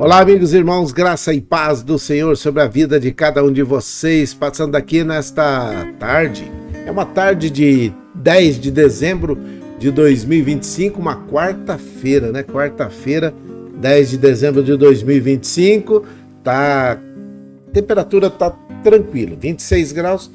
Olá, amigos e irmãos, graça e paz do Senhor sobre a vida de cada um de vocês, passando aqui nesta tarde. É uma tarde de 10 de dezembro de 2025, uma quarta-feira, né? Quarta-feira, 10 de dezembro de 2025, a temperatura tá tranquila, 26 graus,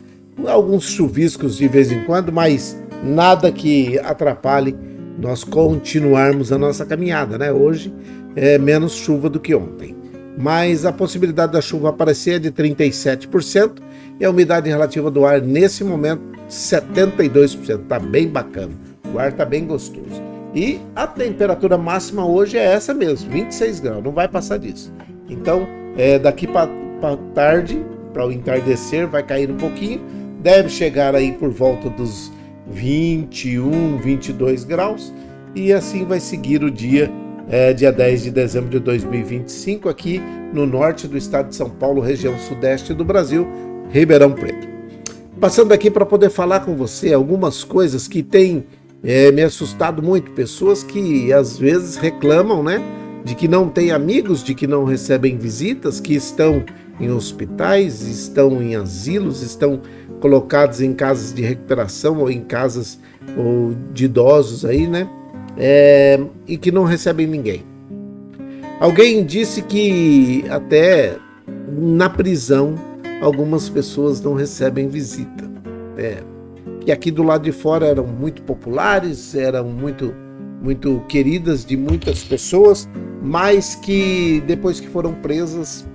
alguns chuviscos de vez em quando, mas nada que atrapalhe nós continuarmos a nossa caminhada, né? Hoje é menos chuva do que ontem, mas a possibilidade da chuva aparecer é de 37% e a umidade relativa do ar nesse momento 72%, tá bem bacana, o ar tá bem gostoso. E a temperatura máxima hoje é essa mesmo, 26 graus, não vai passar disso. Então, daqui para tarde, para o entardecer, vai cair um pouquinho, deve chegar aí por volta dos 21, 22 graus, e assim vai seguir o dia, dia 10 de dezembro de 2025, aqui no norte do estado de São Paulo, região sudeste do Brasil, Ribeirão Preto. Passando aqui para poder falar com você algumas coisas que têm me assustado muito, pessoas que às vezes reclamam, né, de que não têm amigos, de que não recebem visitas, que estão em hospitais, estão em asilos, estão colocados em casas de recuperação ou em casas de idosos aí, né? E que não recebem ninguém. Alguém disse que até na prisão algumas pessoas não recebem visita. Que aqui do lado de fora eram muito populares, eram muito queridas de muitas pessoas, mas que depois que foram presas,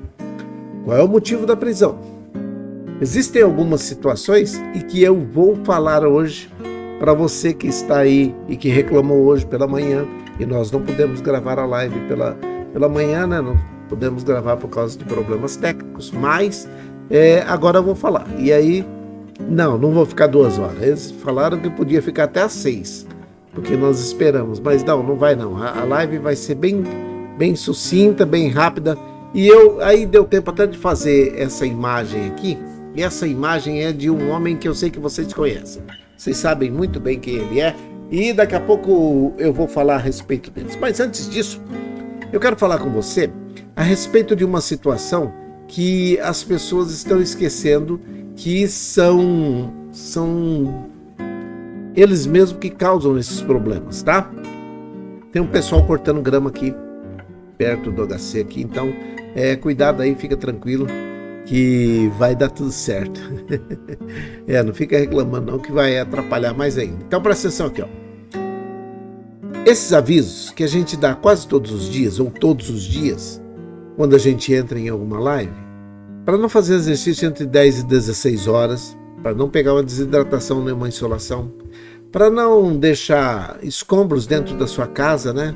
qual é o motivo da prisão? Existem algumas situações e que eu vou falar hoje para você que está aí e que reclamou hoje pela manhã, e nós não podemos gravar a live pela manhã, né? Não podemos gravar por causa de problemas técnicos, mas agora eu vou falar. E aí, não vou ficar 2 horas. Eles falaram que podia ficar até às 6, porque nós esperamos, mas não vai não. A live vai ser bem sucinta, bem rápida, e aí deu tempo até de fazer essa imagem aqui. E essa imagem é de um homem que eu sei que vocês conhecem. Vocês sabem muito bem quem ele é. E daqui a pouco eu vou falar a respeito deles. Mas antes disso, eu quero falar com você a respeito de uma situação que as pessoas estão esquecendo, que são eles mesmos que causam esses problemas, tá? Tem um pessoal cortando grama aqui, perto do HC aqui. Então, cuidado aí, fica tranquilo, que vai dar tudo certo. Não fica reclamando não, que vai atrapalhar mais ainda. Então presta atenção aqui, ó. Esses avisos que a gente dá quase todos os dias, ou todos os dias, quando a gente entra em alguma live, para não fazer exercício entre 10 e 16 horas, para não pegar uma desidratação nem uma insolação, para não deixar escombros dentro da sua casa, né?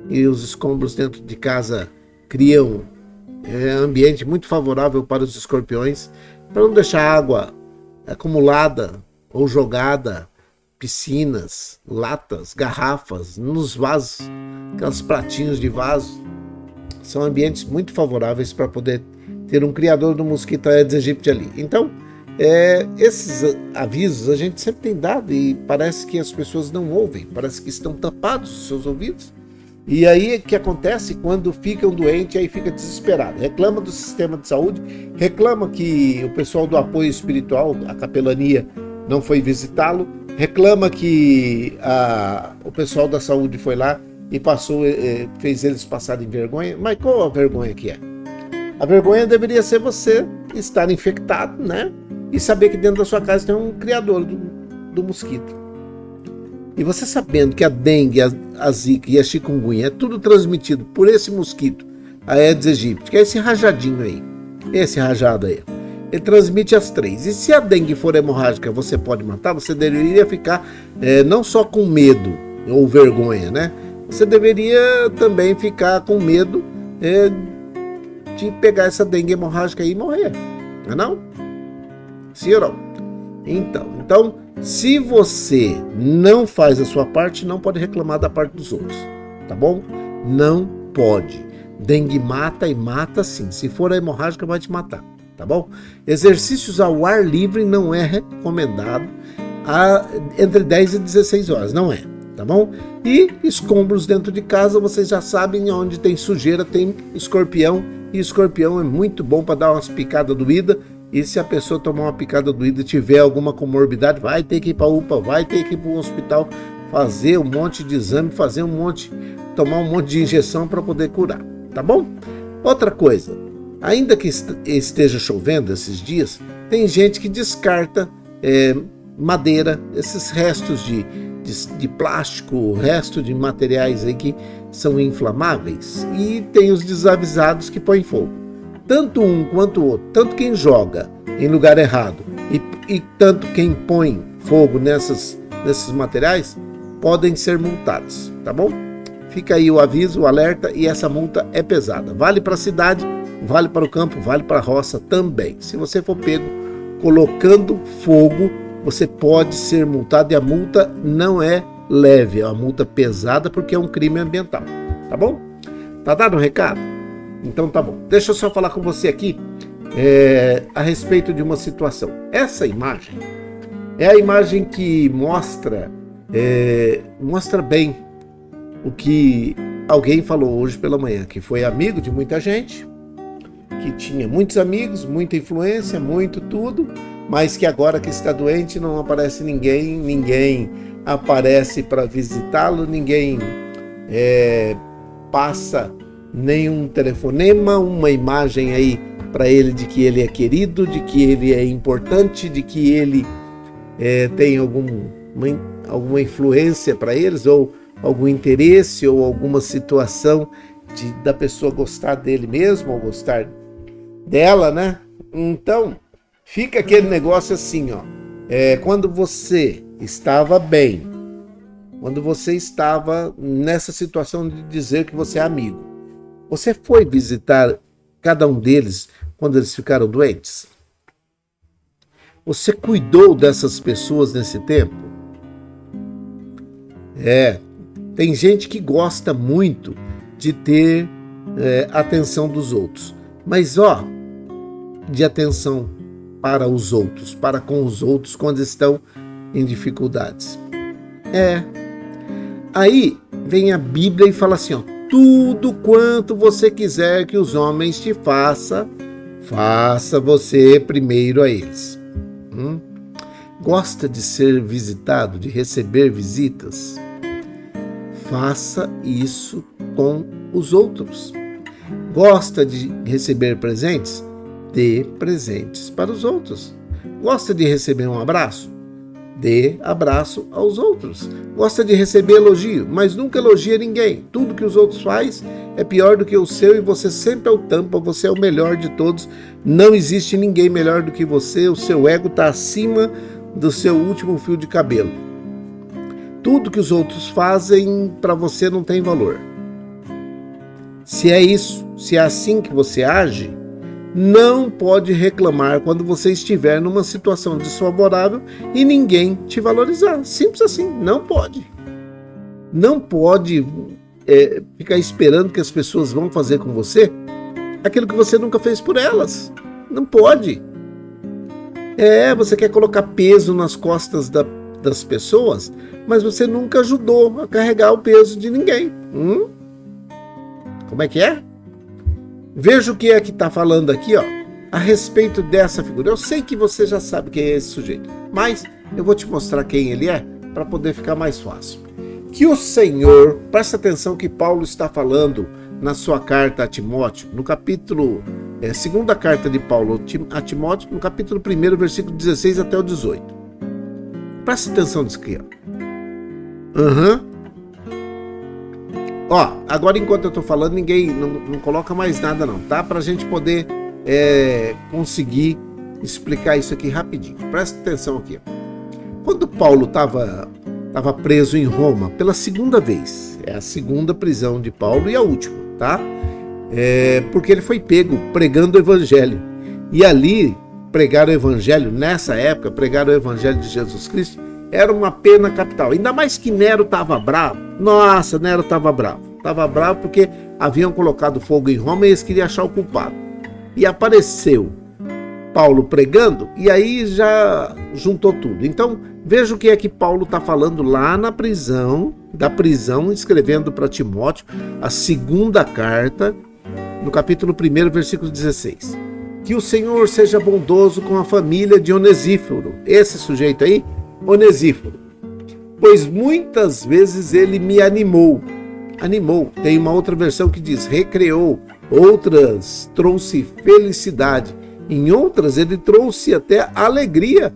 E os escombros dentro de casa criam ambiente muito favorável para os escorpiões, para não deixar água acumulada ou jogada, piscinas, latas, garrafas, nos vasos, aqueles pratinhos de vaso, são ambientes muito favoráveis para poder ter um criador do mosquito Aedes aegypti ali. Então, esses avisos a gente sempre tem dado e parece que as pessoas não ouvem, parece que estão tapados os seus ouvidos. E aí o que acontece quando ficam doentes, aí fica desesperado, reclama do sistema de saúde, reclama que o pessoal do apoio espiritual, a capelania, não foi visitá-lo, reclama que o pessoal da saúde foi lá e fez eles passarem vergonha. Mas qual a vergonha que é? A vergonha deveria ser você estar infectado, né? E saber que dentro da sua casa tem um criador do mosquito. E você sabendo que a dengue, a zika e a chikungunya é tudo transmitido por esse mosquito, a Aedes aegypti, que é esse rajadinho aí, esse rajado aí, ele transmite as 3. E se a dengue for hemorrágica, você pode matar, você deveria ficar não só com medo ou vergonha, né? Você deveria também ficar com medo de pegar essa dengue hemorrágica aí e morrer, não é não? Sim ou não? Então, se você não faz a sua parte, não pode reclamar da parte dos outros, tá bom? Não pode. Dengue mata e mata sim. Se for a hemorrágica, vai te matar, tá bom? Exercícios ao ar livre não é recomendado entre 10 e 16 horas, não é, tá bom? E escombros dentro de casa, vocês já sabem, onde tem sujeira tem escorpião, e escorpião é muito bom para dar umas picadas doídas, e se a pessoa tomar uma picada doída e tiver alguma comorbidade, vai ter que ir para a UPA, vai ter que ir para um hospital, fazer um monte de exame, tomar um monte de injeção para poder curar, tá bom? Outra coisa, ainda que esteja chovendo esses dias, tem gente que descarta madeira, esses restos de plástico, resto de materiais aí que são inflamáveis, e tem os desavisados que põem fogo. Tanto um quanto o outro, tanto quem joga em lugar errado e tanto quem põe fogo nesses materiais, podem ser multados, tá bom? Fica aí o aviso, o alerta, e essa multa é pesada. Vale para a cidade, vale para o campo, vale para a roça também. Se você for pego colocando fogo, você pode ser multado, e a multa não é leve, é uma multa pesada, porque é um crime ambiental, tá bom? Tá dado o recado? Então tá bom. Deixa eu só falar com você aqui a respeito de uma situação. Essa imagem é a imagem que mostra bem o que alguém falou hoje pela manhã, que foi amigo de muita gente, que tinha muitos amigos, muita influência, muito tudo, mas que agora que está doente não aparece ninguém aparece para visitá-lo, ninguém passa nenhum telefonema, uma imagem aí para ele de que ele é querido, de que ele é importante, de que ele tem alguma influência para eles, ou algum interesse, ou alguma situação da pessoa gostar dele mesmo, ou gostar dela, né? Então, fica aquele negócio assim, ó. Quando você estava bem, quando você estava nessa situação de dizer que você é amigo, você foi visitar cada um deles quando eles ficaram doentes? Você cuidou dessas pessoas nesse tempo? Tem gente que gosta muito de ter atenção dos outros, mas de atenção para os outros, para com os outros quando estão em dificuldades. Aí vem a Bíblia e fala assim, tudo quanto você quiser que os homens te faça você primeiro a eles. Gosta de ser visitado, de receber visitas? Faça isso com os outros. Gosta de receber presentes? Dê presentes para os outros. Gosta de receber um abraço? Dê abraço aos outros. Gosta de receber elogio, mas nunca elogia ninguém. Tudo que os outros fazem é pior do que o seu, e você sempre é o tampa, você é o melhor de todos. Não existe ninguém melhor do que você, o seu ego está acima do seu último fio de cabelo. Tudo que os outros fazem para você não tem valor. Se é isso, se é assim que você age, não pode reclamar quando você estiver numa situação desfavorável e ninguém te valorizar. Simples assim, não pode. Não pode ficar esperando que as pessoas vão fazer com você aquilo que você nunca fez por elas. Não pode. Você quer colocar peso nas costas das pessoas, mas você nunca ajudou a carregar o peso de ninguém. Como é que é? Veja o que é que está falando aqui, a respeito dessa figura. Eu sei que você já sabe quem é esse sujeito, mas eu vou te mostrar quem ele é para poder ficar mais fácil. Que o Senhor, presta atenção que Paulo está falando na sua carta a Timóteo, no capítulo, segunda carta de Paulo a Timóteo, no capítulo 1, versículo 16 até o 18. Presta atenção nisso aqui, agora enquanto eu estou falando, ninguém não coloca mais nada não, tá? Para a gente poder conseguir explicar isso aqui rapidinho. Presta atenção aqui. Quando Paulo estava preso em Roma pela segunda vez, é a segunda prisão de Paulo e a última, tá? Porque ele foi pego pregando o evangelho. E ali, pregar o evangelho, nessa época, pregar o evangelho de Jesus Cristo, era uma pena capital. Ainda mais que Nero estava bravo. Nossa, Nero estava bravo. Estava bravo porque haviam colocado fogo em Roma e eles queriam achar o culpado. E apareceu Paulo pregando, e aí já juntou tudo. Então, veja o que é que Paulo está falando lá na prisão, escrevendo para Timóteo, a segunda carta, no capítulo 1, versículo 16. Que o Senhor seja bondoso com a família de Onesíforo. Esse sujeito aí, Onesíforo. Pois muitas vezes ele me animou. Tem uma outra versão que diz recreou, outras trouxe felicidade, em outras ele trouxe até alegria.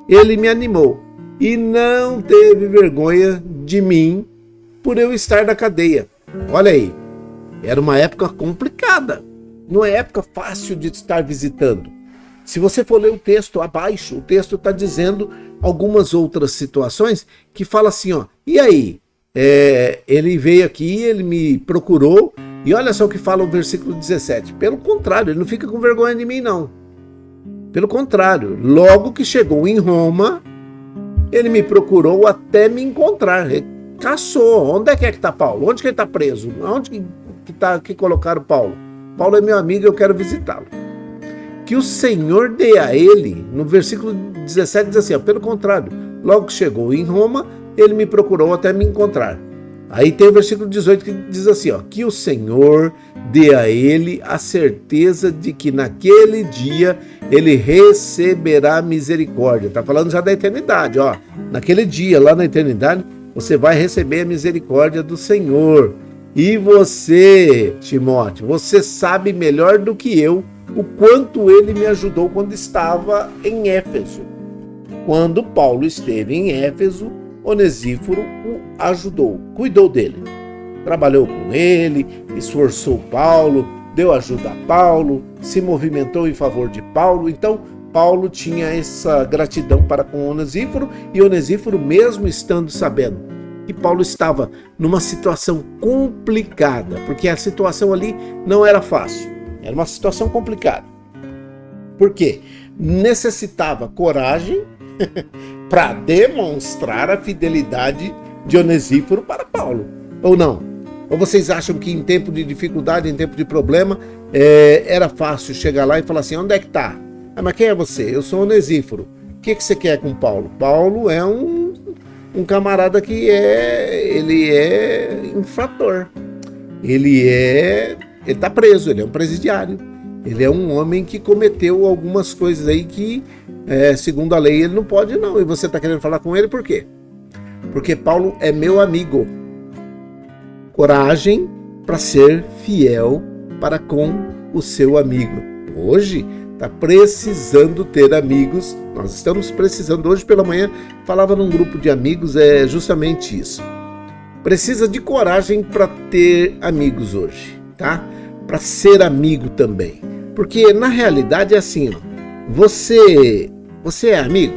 Ele me animou e não teve vergonha de mim por eu estar na cadeia. Olha aí, era uma época complicada, não é época fácil de estar visitando. Se você for ler o texto abaixo, o texto está dizendo algumas outras situações que fala assim, ó, e aí? Ele veio aqui, ele me procurou, e olha só o que fala o versículo 17. Pelo contrário, ele não fica com vergonha de mim, não. Pelo contrário, logo que chegou em Roma, ele me procurou até me encontrar. Ele caçou. Onde é que está Paulo? Onde que ele está preso? Onde que colocaram Paulo? Paulo é meu amigo e eu quero visitá-lo. Que o Senhor dê a ele, no versículo 17 diz assim, ó, pelo contrário, logo que chegou em Roma, ele me procurou até me encontrar. Aí tem o versículo 18 que diz assim, ó, que o Senhor dê a ele a certeza de que naquele dia ele receberá misericórdia. Está falando já da eternidade, ó. Naquele dia, lá na eternidade, você vai receber a misericórdia do Senhor. E você, Timóteo, você sabe melhor do que eu o quanto ele me ajudou quando estava em Éfeso. Quando Paulo esteve em Éfeso, Onesíforo o ajudou, cuidou dele, trabalhou com ele, esforçou Paulo, deu ajuda a Paulo, se movimentou em favor de Paulo. Então, Paulo tinha essa gratidão para com Onesíforo, e Onesíforo, mesmo estando sabendo que Paulo estava numa situação complicada, porque a situação ali não era fácil, era uma situação complicada. Por quê? Necessitava coragem para demonstrar a fidelidade de Onesíforo para Paulo, ou não? Ou vocês acham que em tempo de dificuldade, em tempo de problema, era fácil chegar lá e falar assim, onde é que está? Mas quem é você? Eu sou Onesíforo. O que você quer com Paulo? Paulo é um camarada que ele é infrator, ele está preso, ele é um presidiário, ele é um homem que cometeu algumas coisas aí que, segundo a lei, ele não pode não. E você está querendo falar com ele por quê? Porque Paulo é meu amigo. Coragem para ser fiel para com o seu amigo. Hoje está precisando ter amigos. Nós estamos precisando. Hoje pela manhã falava num grupo de amigos, justamente isso. Precisa de coragem para ter amigos hoje, tá? Para ser amigo também. Porque na realidade é assim, ó. Você é amigo?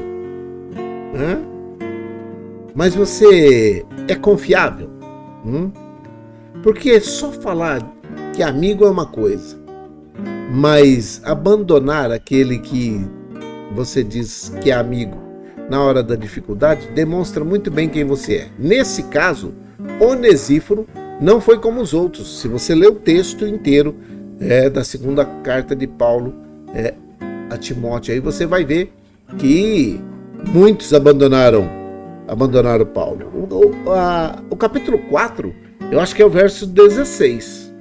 Mas você é confiável? Porque só falar que amigo é uma coisa, mas abandonar aquele que você diz que é amigo na hora da dificuldade demonstra muito bem quem você é. Nesse caso, Onesíforo não foi como os outros. Se você ler o texto inteiro da segunda carta de Paulo a Timóteo, aí você vai ver que muitos abandonaram Paulo. O capítulo 4, eu acho que é o verso 16.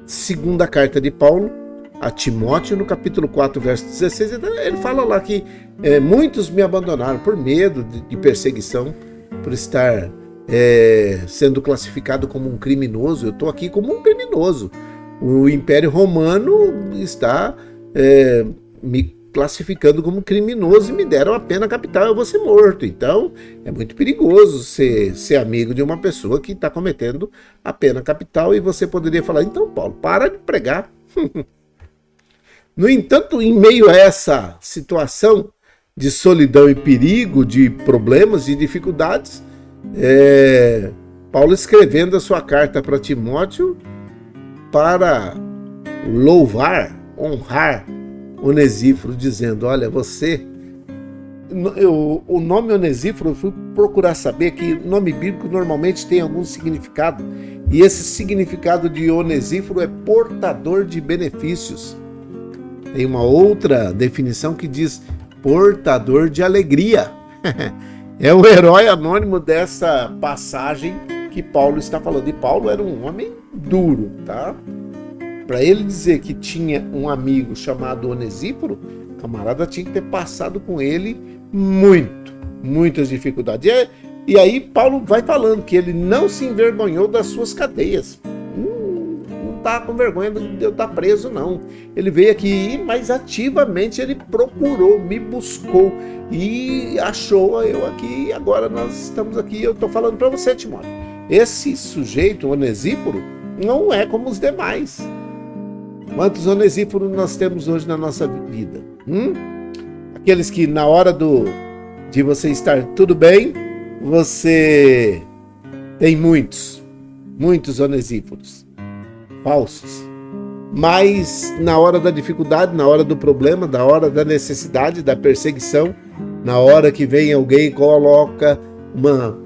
Segunda carta de Paulo a Timóteo, no capítulo 4, verso 16, ele fala lá que muitos me abandonaram por medo de perseguição, por estar sendo classificado como um criminoso. Eu estou aqui como um criminoso. O Império Romano está me classificando como criminoso e me deram a pena capital, eu vou ser morto. Então, é muito perigoso ser amigo de uma pessoa que está cometendo a pena capital. E você poderia falar, então, Paulo, para de pregar. No entanto, em meio a essa situação de solidão e perigo, de problemas e dificuldades, Paulo escrevendo a sua carta para Timóteo para louvar, honrar Onesíforo, dizendo, olha, o nome Onesíforo, eu fui procurar saber que o nome bíblico normalmente tem algum significado, E esse significado de Onesíforo é portador de benefícios. Tem uma outra definição que diz portador de alegria. É o herói anônimo dessa passagem que Paulo está falando. E Paulo era um homem duro, tá? Para ele dizer que tinha um amigo chamado Onesíforo, o camarada tinha que ter passado com ele muitas dificuldades. E aí Paulo vai falando que ele não se envergonhou das suas cadeias. Não está com vergonha de eu estar preso, não. Ele veio aqui, mas ativamente ele procurou, me buscou e achou eu aqui. E agora nós estamos aqui. Eu estou falando para você, Timóteo. Esse sujeito, Onesíforo, não é como os demais. Quantos Onesíforos nós temos hoje na nossa vida? Aqueles que na hora de você estar tudo bem, você tem muitos Onesíforos falsos. Mas na hora da dificuldade, na hora do problema, na hora da necessidade, da perseguição, na hora que vem alguém e coloca uma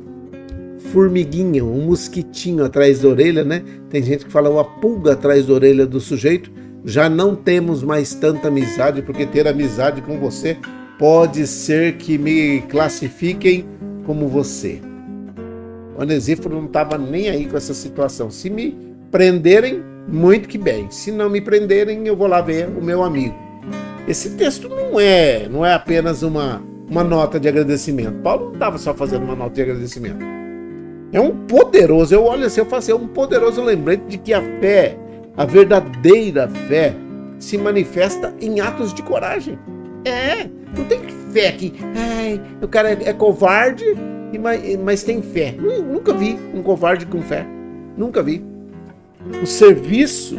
formiguinha, um mosquitinho atrás da orelha, né? Tem gente que fala uma pulga atrás da orelha do sujeito. Já não temos mais tanta amizade, porque ter amizade com você pode ser que me classifiquem como você. Onesíforo não estava nem aí com essa situação. Se me prenderem, muito que bem. Se não me prenderem, eu vou lá ver o meu amigo. Esse texto não é apenas uma nota de agradecimento. Paulo não estava só fazendo uma nota de agradecimento. É um poderoso, eu olho assim, eu faço, é um poderoso lembrete de que a fé, a verdadeira fé, se manifesta em atos de coragem. Não tem fé que o cara é covarde, mas tem fé. Nunca vi um covarde com fé. Nunca vi. O serviço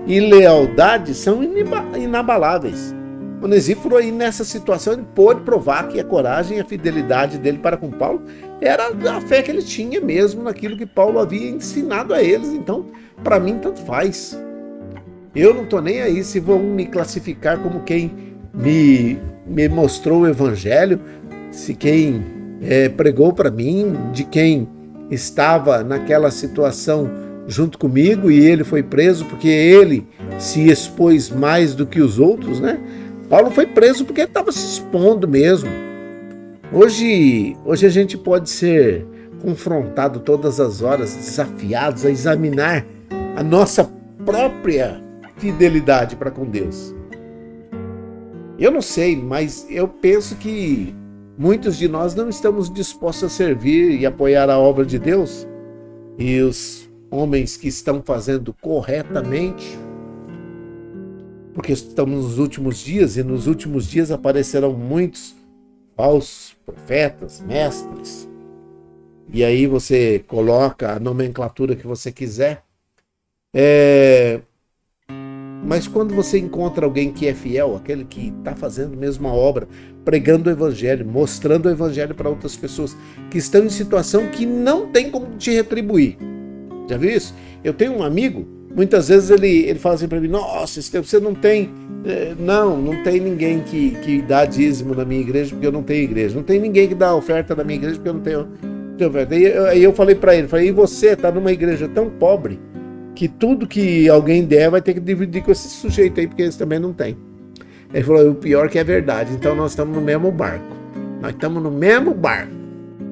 e lealdade são inabaláveis. Onesíforo aí nessa situação ele pôde provar que a coragem e a fidelidade dele para com Paulo era a fé que ele tinha mesmo naquilo que Paulo havia ensinado a eles. Então, para mim, tanto faz. Eu não estou nem aí se vão me classificar como quem me mostrou o evangelho, se quem pregou para mim, de quem estava naquela situação junto comigo e ele foi preso porque ele se expôs mais do que os outros, né? Paulo foi preso porque ele estava se expondo mesmo. Hoje a gente pode ser confrontado todas as horas, desafiados a examinar a nossa própria fidelidade para com Deus. Eu não sei, mas eu penso que muitos de nós não estamos dispostos a servir e apoiar a obra de Deus. E os homens que estão fazendo corretamente, porque estamos nos últimos dias, e nos últimos dias aparecerão muitos falsos profetas, mestres. E aí você coloca a nomenclatura que você quiser. Mas quando você encontra alguém que é fiel, aquele que está fazendo mesmo a obra, pregando o evangelho, mostrando o evangelho para outras pessoas que estão em situação que não tem como te retribuir. Já viu isso? Eu tenho um amigo, muitas vezes ele fala assim para mim: nossa, você não tem... Não tem ninguém que dá dízimo na minha igreja porque eu não tenho igreja. Não tem ninguém que dá oferta na minha igreja porque eu não tenho oferta. Aí eu falei para ele, e você está numa igreja tão pobre que tudo que alguém der vai ter que dividir com esse sujeito aí, porque eles também não têm. Ele falou: o pior que é verdade, então nós estamos no mesmo barco. Nós estamos no mesmo barco.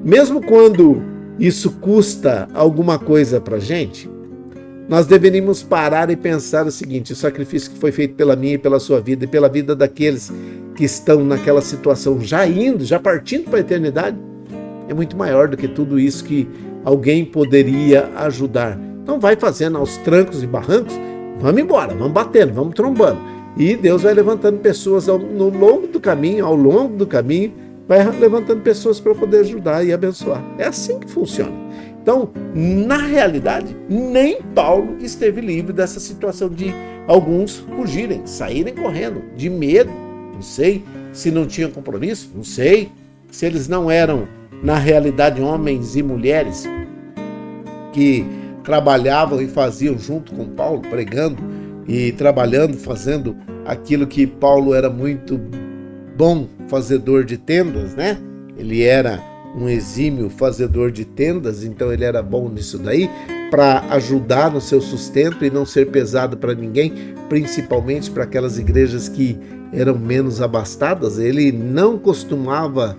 Mesmo quando isso custa alguma coisa pra gente, nós deveríamos parar e pensar o seguinte: o sacrifício que foi feito pela minha e pela sua vida e pela vida daqueles que estão naquela situação, já partindo para a eternidade, é muito maior do que tudo isso que alguém poderia ajudar. Então vai fazendo aos trancos e barrancos, vamos embora, vamos batendo, vamos trombando. E Deus vai levantando pessoas ao longo do caminho, vai levantando pessoas para poder ajudar e abençoar. É assim que funciona. Então, na realidade, nem Paulo esteve livre dessa situação de alguns fugirem, saírem correndo, de medo. Não sei se não tinham compromisso, não sei se eles não eram, na realidade, homens e mulheres que trabalhavam e faziam junto com Paulo, pregando e trabalhando, fazendo aquilo que Paulo era muito bom fazedor de tendas, né? Ele era um exímio fazedor de tendas, então ele era bom nisso daí. para ajudar no seu sustento e não ser pesado para ninguém, principalmente para aquelas igrejas que eram menos abastadas. Ele não costumava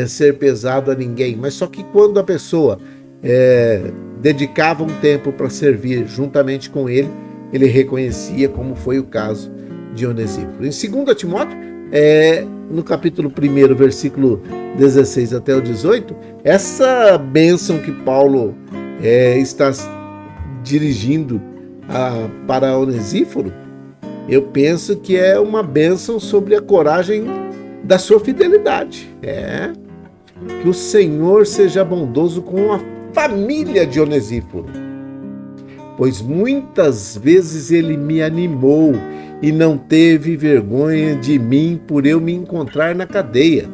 ser pesado a ninguém, mas só que quando a pessoa dedicava um tempo para servir juntamente com ele, ele reconhecia, como foi o caso de Onesíforo. Em 2 Timóteo, no capítulo 1, versículo 16 até o 18, essa bênção que Paulo está dirigindo para Onesíforo, eu penso que é uma bênção sobre a coragem da sua fidelidade. Que o Senhor seja bondoso com a família de Onesíforo, pois muitas vezes ele me animou e não teve vergonha de mim por eu me encontrar na cadeia.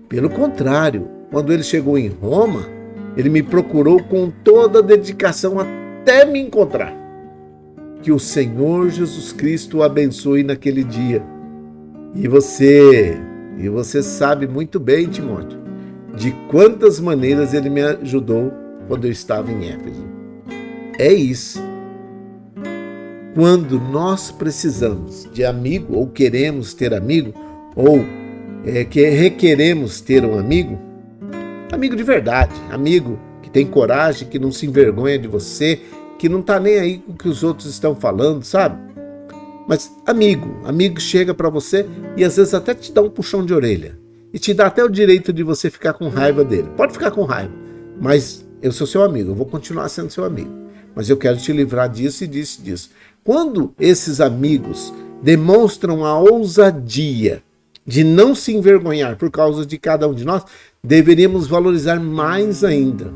Pelo contrário, quando ele chegou em Roma, ele me procurou com toda a dedicação até me encontrar. Que o Senhor Jesus Cristo o abençoe naquele dia. E você sabe muito bem, Timóteo, de quantas maneiras ele me ajudou quando eu estava em Éfeso. É isso. Quando nós precisamos de amigo, ou queremos ter amigo, ou que requeremos ter um amigo de verdade, amigo que tem coragem, que não se envergonha de você, que não está nem aí com o que os outros estão falando, sabe? Mas amigo chega para você e às vezes até te dá um puxão de orelha e te dá até o direito de você ficar com raiva dele. Pode ficar com raiva, mas eu sou seu amigo, eu vou continuar sendo seu amigo, mas eu quero te livrar disso e disso. Quando esses amigos demonstram a ousadia de não se envergonhar por causa de cada um de nós, deveríamos valorizar mais ainda.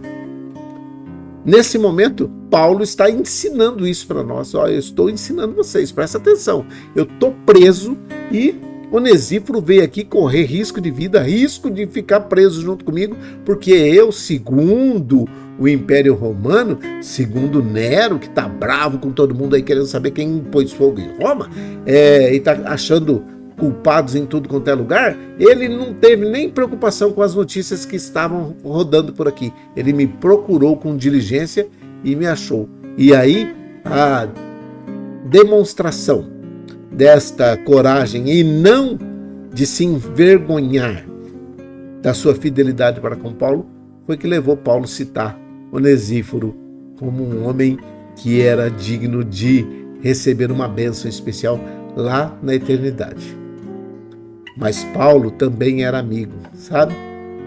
Nesse momento, Paulo está ensinando isso para nós. Eu estou ensinando vocês, presta atenção. Eu estou preso e Onesíforo veio aqui correr risco de vida, risco de ficar preso junto comigo, porque eu, segundo o Império Romano, segundo Nero, que está bravo com todo mundo aí querendo saber quem pôs fogo em Roma, e está achando culpados em tudo quanto é lugar, ele não teve nem preocupação com as notícias que estavam rodando por aqui. Ele me procurou com diligência e me achou. E aí, a demonstração desta coragem e não de se envergonhar da sua fidelidade para com Paulo, foi que levou Paulo a citar Onesíforo como um homem que era digno de receber uma bênção especial lá na eternidade. Mas Paulo também era amigo, sabe?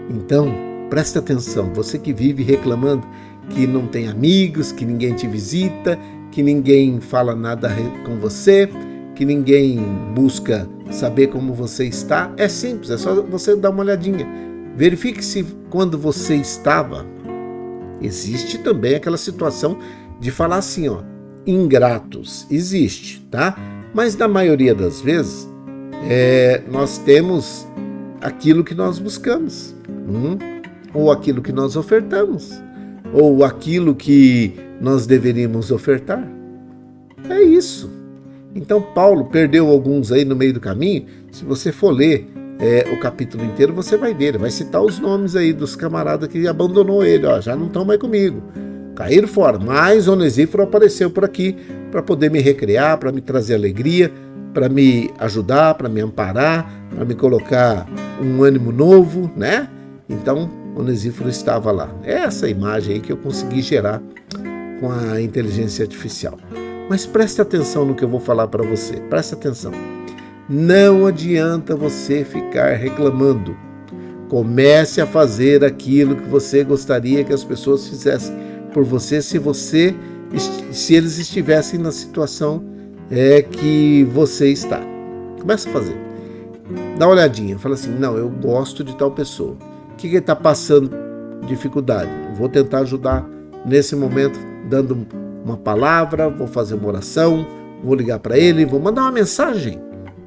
Então, presta atenção, você que vive reclamando que não tem amigos, que ninguém te visita, que ninguém fala nada com você, que ninguém busca saber como você está, é simples, é só você dar uma olhadinha. Verifique se quando você estava, existe também aquela situação de falar assim, ingratos, existe, tá? Mas na maioria das vezes, nós temos aquilo que nós buscamos, ou aquilo que nós ofertamos, ou aquilo que nós deveríamos ofertar. É isso. Então Paulo perdeu alguns aí no meio do caminho. Se você for ler o capítulo inteiro, você vai ver, ele vai citar os nomes aí dos camaradas que abandonou ele, já não estão mais comigo, caíram fora. Mas Onesíforo apareceu por aqui para poder me recriar, para me trazer alegria, para me ajudar, para me amparar, para me colocar um ânimo novo, né? Então, Onesíforo estava lá. É essa imagem aí que eu consegui gerar com a inteligência artificial. Mas preste atenção no que eu vou falar para você. Preste atenção. Não adianta você ficar reclamando. Comece a fazer aquilo que você gostaria que as pessoas fizessem por você, se eles estivessem na situação que você está. Começa a fazer. Dá uma olhadinha, fala assim, não, eu gosto de tal pessoa. O que ele está passando dificuldade? Vou tentar ajudar nesse momento, dando uma palavra, vou fazer uma oração, vou ligar para ele, vou mandar uma mensagem,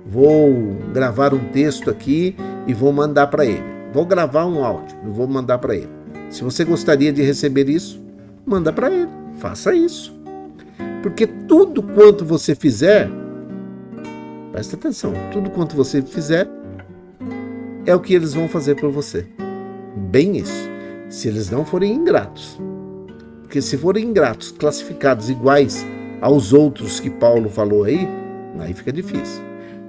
vou gravar um texto aqui e vou mandar para ele. Vou gravar um áudio e vou mandar para ele. Se você gostaria de receber isso, manda para ele, faça isso. Porque tudo quanto você fizer, presta atenção, tudo quanto você fizer é o que eles vão fazer por você. Bem isso, se eles não forem ingratos. Porque se forem ingratos, classificados iguais aos outros que Paulo falou aí fica difícil.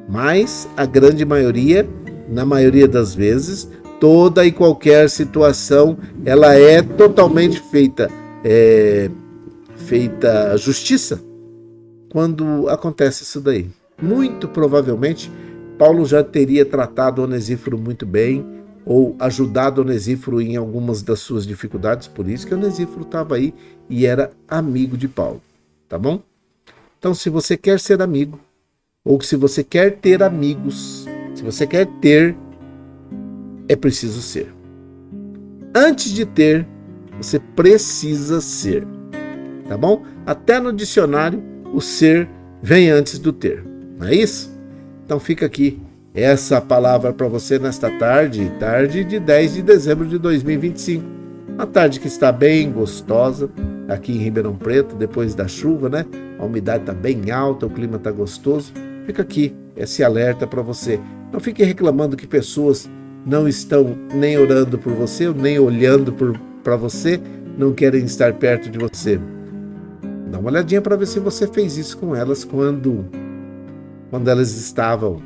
Mas a grande maioria, na maioria das vezes, toda e qualquer situação, ela é totalmente feita justiça quando acontece isso daí. Muito provavelmente, Paulo já teria tratado Onesíforo muito bem, ou ajudado Onesíforo em algumas das suas dificuldades, por isso que Onesíforo estava aí e era amigo de Paulo, tá bom? Então, se você quer ser amigo, ou se você quer ter amigos, se você quer ter, é preciso ser. Antes de ter, você precisa ser, tá bom? Até no dicionário, o ser vem antes do ter, não é isso? Então fica aqui essa palavra para você nesta tarde de 10 de dezembro de 2025. Uma tarde que está bem gostosa aqui em Ribeirão Preto, depois da chuva, né? A umidade está bem alta, o clima está gostoso. Fica aqui esse alerta para você. Não fique reclamando que pessoas não estão nem orando por você, nem olhando para você, não querem estar perto de você. Dá uma olhadinha para ver se você fez isso com elas quando elas estavam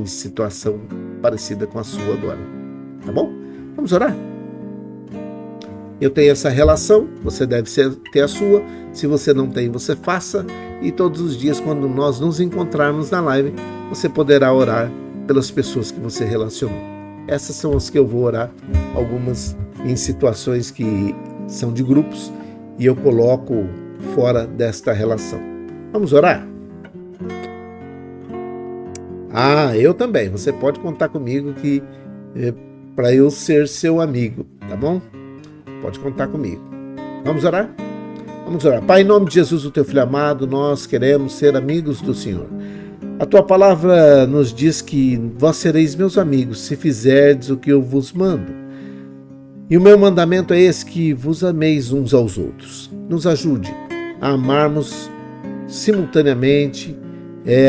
em situação parecida com a sua agora. Tá bom? Vamos orar? Eu tenho essa relação, você deve ter a sua. Se você não tem, você faça. E todos os dias, quando nós nos encontrarmos na live, você poderá orar pelas pessoas que você relacionou. Essas são as que eu vou orar, algumas em situações que são de grupos, e eu coloco fora desta relação. Vamos orar? Eu também. Você pode contar comigo para eu ser seu amigo, tá bom? Pode contar comigo. Vamos orar? Vamos orar. Pai, em nome de Jesus, o teu filho amado, nós queremos ser amigos do Senhor. A tua palavra nos diz que vós sereis meus amigos se fizerdes o que eu vos mando. E o meu mandamento é esse, que vos ameis uns aos outros. Nos ajude a amarmos simultaneamente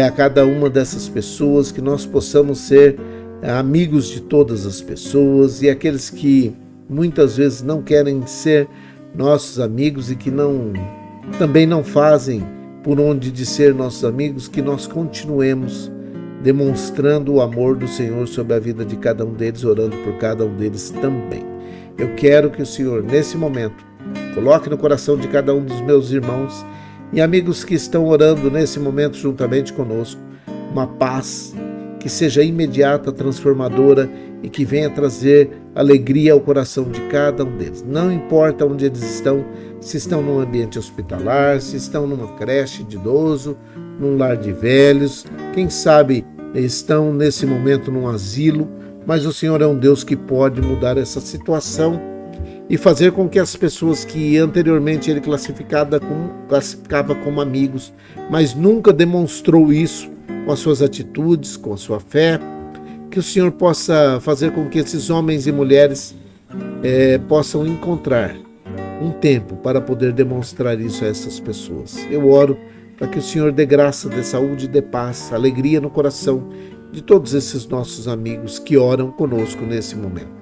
a cada uma dessas pessoas, que nós possamos ser amigos de todas as pessoas, e aqueles que muitas vezes não querem ser nossos amigos e que também não fazem por onde de ser nossos amigos, que nós continuemos demonstrando o amor do Senhor sobre a vida de cada um deles, orando por cada um deles também. Eu quero que o Senhor, nesse momento, coloque no coração de cada um dos meus irmãos e amigos que estão orando nesse momento juntamente conosco, uma paz que seja imediata, transformadora e que venha trazer alegria ao coração de cada um deles. Não importa onde eles estão, se estão num ambiente hospitalar, se estão numa creche de idoso, num lar de velhos, quem sabe estão nesse momento num asilo, mas o Senhor é um Deus que pode mudar essa situação e fazer com que as pessoas que anteriormente ele classificava como amigos, mas nunca demonstrou isso com as suas atitudes, com a sua fé, que o Senhor possa fazer com que esses homens e mulheres possam encontrar um tempo para poder demonstrar isso a essas pessoas. Eu oro para que o Senhor dê graça, dê saúde, dê paz, alegria no coração de todos esses nossos amigos que oram conosco nesse momento.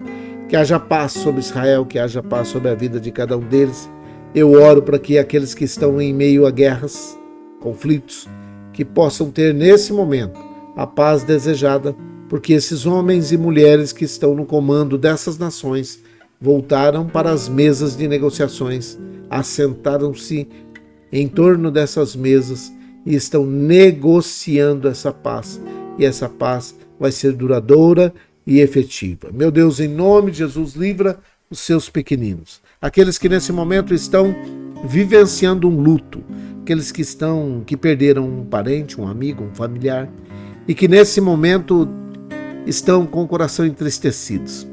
Que haja paz sobre Israel, que haja paz sobre a vida de cada um deles. Eu oro para que aqueles que estão em meio a guerras, conflitos, que possam ter nesse momento a paz desejada, porque esses homens e mulheres que estão no comando dessas nações voltaram para as mesas de negociações, assentaram-se em torno dessas mesas e estão negociando essa paz. E essa paz vai ser duradoura e efetiva. Meu Deus, em nome de Jesus, livra os seus pequeninos, aqueles que nesse momento estão vivenciando um luto, aqueles que perderam um parente, um amigo, um familiar, e que nesse momento estão com o coração entristecidos,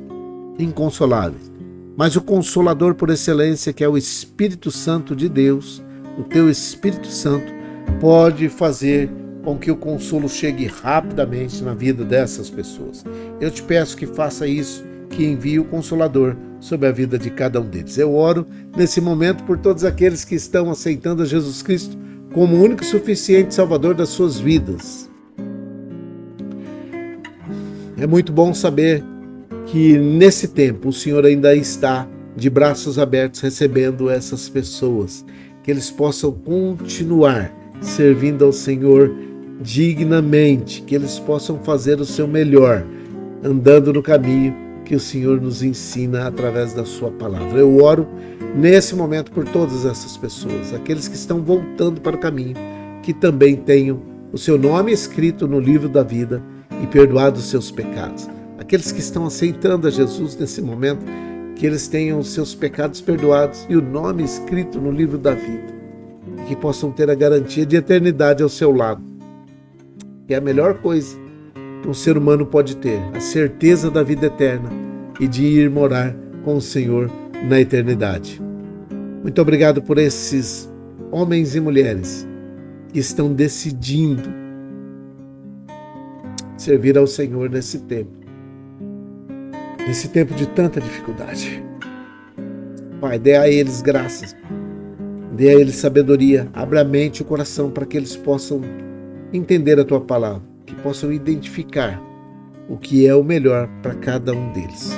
inconsoláveis. Mas o Consolador por excelência, que é o Espírito Santo de Deus, o teu Espírito Santo, pode fazer com que o consolo chegue rapidamente na vida dessas pessoas. Eu te peço que faça isso, que envie o Consolador sobre a vida de cada um deles. Eu oro nesse momento por todos aqueles que estão aceitando a Jesus Cristo como o único e suficiente Salvador das suas vidas. É muito bom saber que nesse tempo o Senhor ainda está de braços abertos recebendo essas pessoas, que eles possam continuar servindo ao Senhor dignamente, que eles possam fazer o seu melhor, andando no caminho que o Senhor nos ensina através da sua palavra. Eu oro nesse momento por todas essas pessoas, aqueles que estão voltando para o caminho, que também tenham o seu nome escrito no livro da vida e perdoados os seus pecados. Aqueles que estão aceitando a Jesus nesse momento, que eles tenham os seus pecados perdoados e o nome escrito no livro da vida, e que possam ter a garantia de eternidade ao seu lado, que é a melhor coisa que um ser humano pode ter, a certeza da vida eterna e de ir morar com o Senhor na eternidade. Muito obrigado por esses homens e mulheres que estão decidindo servir ao Senhor nesse tempo de tanta dificuldade. Pai, dê a eles graças, dê a eles sabedoria, abra a mente e o coração para que eles possam entender a Tua palavra, que possam identificar o que é o melhor para cada um deles.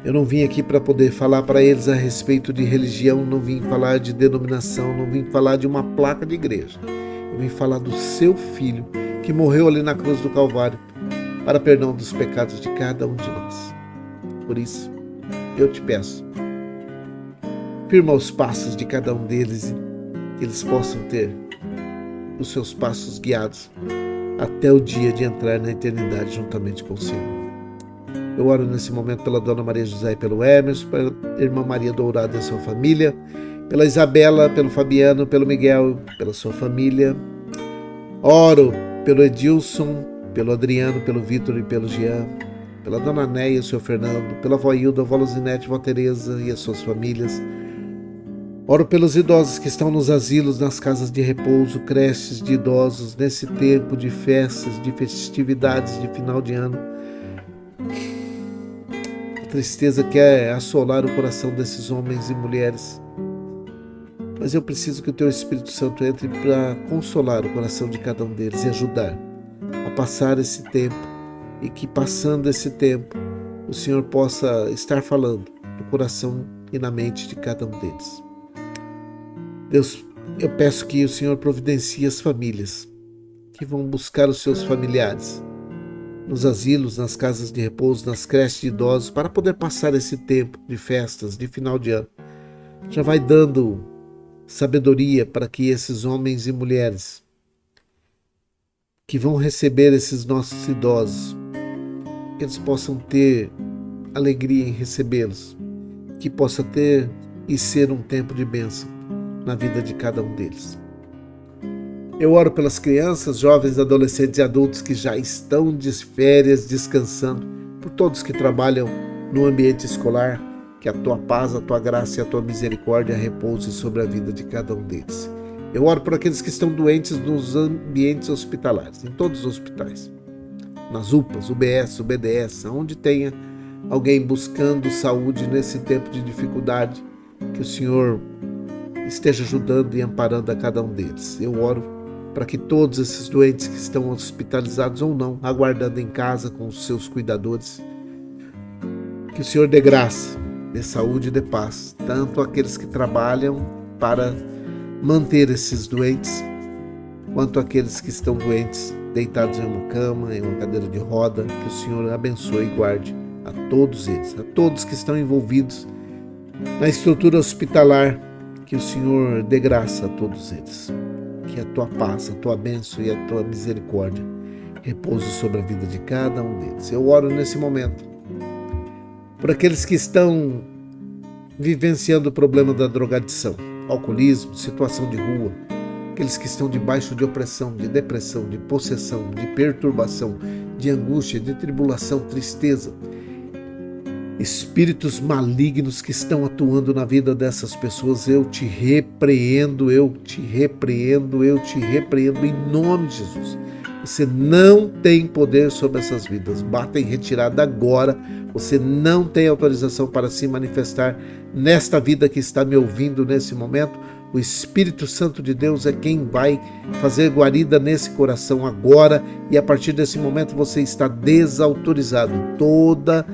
Eu não vim aqui para poder falar para eles a respeito de religião, não vim falar de denominação, não vim falar de uma placa de igreja. Eu vim falar do Seu Filho, que morreu ali na cruz do Calvário, para perdão dos pecados de cada um de nós. Por isso, eu te peço, firma os passos de cada um deles e que eles possam ter os seus passos guiados até o dia de entrar na eternidade juntamente com o Senhor. Eu oro nesse momento pela Dona Maria José e pelo Emerson, pela Irmã Maria Dourada e a sua família, pela Isabela, pelo Fabiano, pelo Miguel, pela sua família. Oro pelo Edilson, pelo Adriano, pelo Vitor e pelo Jean, pela Dona Néia e o seu Fernando, pela avó Hilda, a avó Luzinete, a avó Tereza e as suas famílias. Oro pelos idosos que estão nos asilos, nas casas de repouso, creches de idosos, nesse tempo de festas, de festividades de final de ano. A tristeza quer assolar o coração desses homens e mulheres. Mas eu preciso que o Teu Espírito Santo entre para consolar o coração de cada um deles e ajudar a passar esse tempo, e que passando esse tempo o Senhor possa estar falando no coração e na mente de cada um deles. Deus, eu peço que o Senhor providencie as famílias que vão buscar os seus familiares nos asilos, nas casas de repouso, nas creches de idosos, para poder passar esse tempo de festas de final de ano. Já vai dando sabedoria para que esses homens e mulheres que vão receber esses nossos idosos, que eles possam ter alegria em recebê-los, que possa ter e ser um tempo de bênção na vida de cada um deles. Eu oro pelas crianças, jovens, adolescentes e adultos que já estão de férias, descansando, por todos que trabalham no ambiente escolar, que a Tua paz, a Tua graça e a Tua misericórdia repouse sobre a vida de cada um deles. Eu oro por aqueles que estão doentes nos ambientes hospitalares, em todos os hospitais, nas UPAs, UBS, UBDS, onde tenha alguém buscando saúde nesse tempo de dificuldade, que o Senhor esteja ajudando e amparando a cada um deles. Eu oro para que todos esses doentes que estão hospitalizados ou não, aguardando em casa com os seus cuidadores, que o Senhor dê graça, dê saúde e dê paz, tanto aqueles que trabalham para manter esses doentes, quanto aqueles que estão doentes, deitados em uma cama, em uma cadeira de roda, que o Senhor abençoe e guarde a todos eles, a todos que estão envolvidos na estrutura hospitalar, que o Senhor dê graça a todos eles, que a Tua paz, a Tua bênção e a Tua misericórdia repouse sobre a vida de cada um deles. Eu oro nesse momento por aqueles que estão vivenciando o problema da drogadição, alcoolismo, situação de rua, aqueles que estão debaixo de opressão, de depressão, de possessão, de perturbação, de angústia, de tribulação, tristeza, espíritos malignos que estão atuando na vida dessas pessoas. Eu te repreendo, eu te repreendo, eu te repreendo em nome de Jesus. Você não tem poder sobre essas vidas. Bata em retirada agora. Você não tem autorização para se manifestar nesta vida que está me ouvindo nesse momento. O Espírito Santo de Deus é quem vai fazer guarida nesse coração agora, e a partir desse momento você está desautorizado. Toda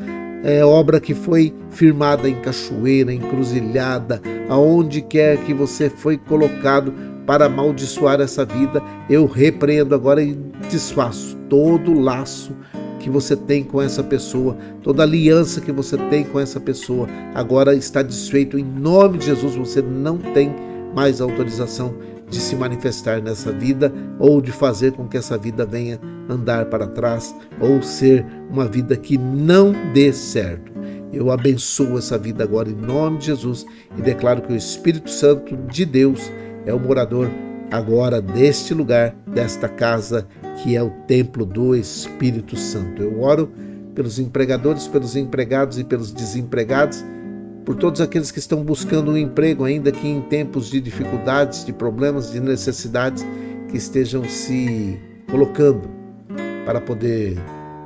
obra que foi firmada em cachoeira, encruzilhada, aonde quer que você foi colocado para amaldiçoar essa vida, eu repreendo agora e desfaço todo o laço que você tem com essa pessoa, toda aliança que você tem com essa pessoa, agora está desfeito em nome de Jesus. Você não tem mais autorização de se manifestar nessa vida ou de fazer com que essa vida venha andar para trás ou ser uma vida que não dê certo. Eu abençoo essa vida agora em nome de Jesus e declaro que o Espírito Santo de Deus é o morador agora deste lugar, desta casa, que é o templo do Espírito Santo. Eu oro pelos empregadores, pelos empregados e pelos desempregados, por todos aqueles que estão buscando um emprego, ainda que em tempos de dificuldades, de problemas, de necessidades, que estejam se colocando para poder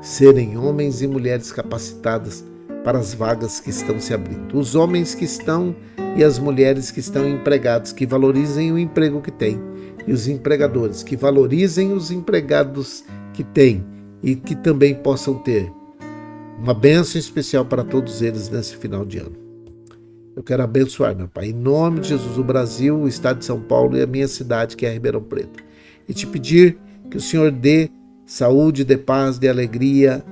serem homens e mulheres capacitadas para as vagas que estão se abrindo. Os homens que estão e as mulheres que estão empregados, que valorizem o emprego que têm, e os empregadores que valorizem os empregados que têm e que também possam ter uma bênção especial para todos eles nesse final de ano. Eu quero abençoar, meu Pai, em nome de Jesus, o Brasil, o estado de São Paulo e a minha cidade, que é Ribeirão Preto, e te pedir que o Senhor dê saúde, dê paz, dê alegria,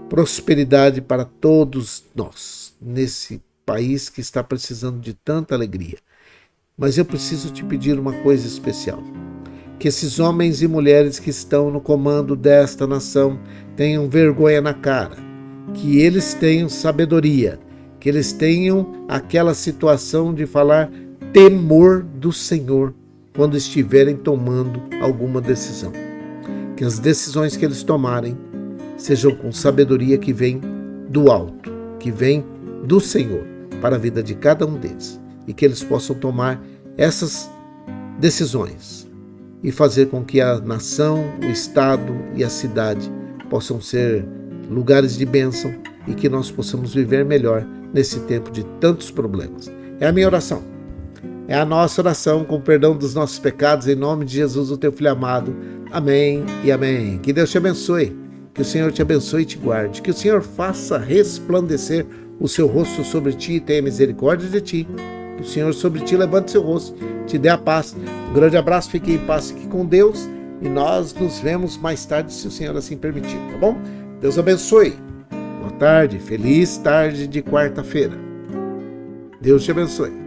prosperidade para todos nós, nesse país que está precisando de tanta alegria. Mas eu preciso te pedir uma coisa especial, que esses homens e mulheres que estão no comando desta nação tenham vergonha na cara, que eles tenham sabedoria, que eles tenham aquela situação de falar temor do Senhor quando estiverem tomando alguma decisão. Que as decisões que eles tomarem sejam com sabedoria que vem do alto, que vem do Senhor para a vida de cada um deles, e que eles possam tomar essas decisões e fazer com que a nação, o estado e a cidade possam ser lugares de bênção e que nós possamos viver melhor nesse tempo de tantos problemas. É a minha oração, é a nossa oração, com perdão dos nossos pecados, em nome de Jesus, o teu Filho amado. Amém e amém. Que Deus te abençoe, que o Senhor te abençoe e te guarde, que o Senhor faça resplandecer o seu rosto sobre ti e tenha misericórdia de ti. Que o Senhor sobre ti levante seu rosto, te dê a paz. Um grande abraço, fique em paz, fique com Deus e nós nos vemos mais tarde, se o Senhor assim permitir, tá bom? Deus abençoe. Boa tarde, feliz tarde de quarta-feira. Deus te abençoe.